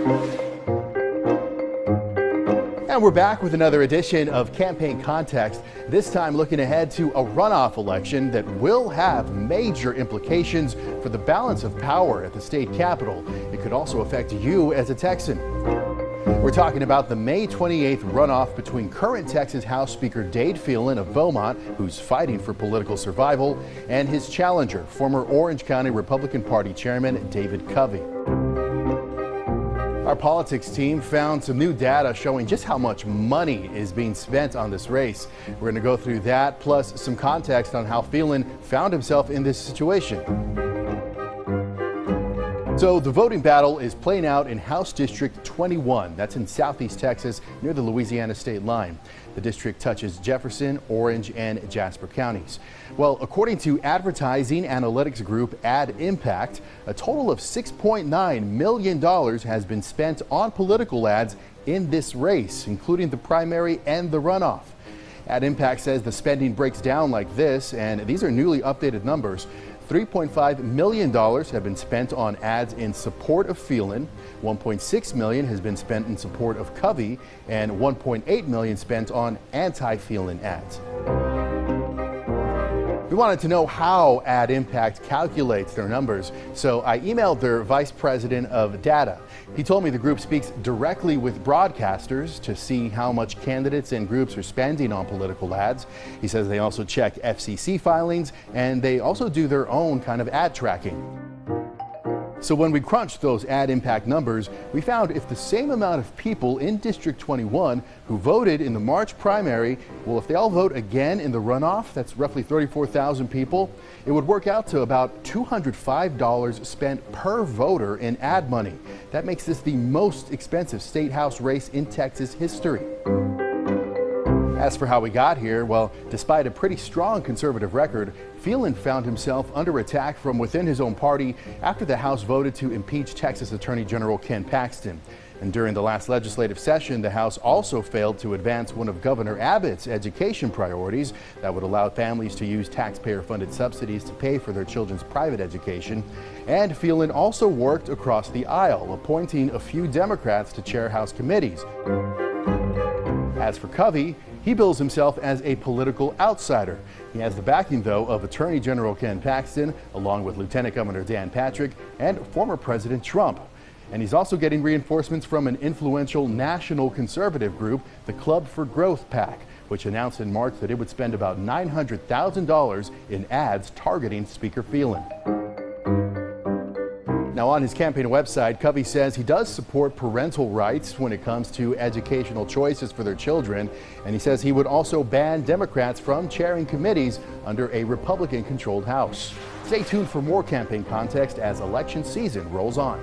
And we're back with another edition of Campaign Context, this time looking ahead to a runoff election that will have major implications for the balance of power at the state capitol. It could also affect you as a Texan. We're talking about the May 28th runoff between current Texas House Speaker Dade Phelan of Beaumont, who's fighting for political survival, and his challenger, former Orange County Republican Party Chairman David Covey. Our politics team found some new data showing just how much money is being spent on this race. We're going to go through that, plus some context on how Phelan found himself in this situation. So the voting battle is playing out in House District 21. That's in southeast Texas near the Louisiana state line. The district touches Jefferson, Orange, and Jasper counties. Well, according to advertising analytics group Ad Impact, a total of $6.9 million has been spent on political ads in this race, including the primary and the runoff. Ad Impact says the spending breaks down like this, and these are newly updated numbers. $3.5 million have been spent on ads in support of Phelan, $1.6 million has been spent in support of Covey, and $1.8 million spent on anti-Phelan ads. We wanted to know how Ad Impact calculates their numbers, so I emailed their vice president of data. He told me the group speaks directly with broadcasters to see how much candidates and groups are spending on political ads. He says they also check FCC filings, and they also do their own kind of ad tracking. So when we crunched those Ad Impact numbers, we found if the same amount of people in District 21 who voted in the March primary, well, if they all vote again in the runoff, that's roughly 34,000 people, it would work out to about $205 spent per voter in ad money. That makes this the most expensive state house race in Texas history. As for how we got here, well, despite a pretty strong conservative record, Phelan found himself under attack from within his own party after the House voted to impeach Texas Attorney General Ken Paxton. And during the last legislative session, the House also failed to advance one of Governor Abbott's education priorities that would allow families to use taxpayer-funded subsidies to pay for their children's private education. And Phelan also worked across the aisle, appointing a few Democrats to chair House committees. As for Covey, he bills himself as a political outsider. He has the backing, though, of Attorney General Ken Paxton, along with Lieutenant Governor Dan Patrick and former President Trump. And he's also getting reinforcements from an influential national conservative group, the Club for Growth PAC, which announced in March that it would spend about $900,000 in ads targeting Speaker Phelan. Now, on his campaign website, Covey says he does support parental rights when it comes to educational choices for their children, and he says he would also ban Democrats from chairing committees under a Republican-controlled House. Stay tuned for more campaign context as election season rolls on.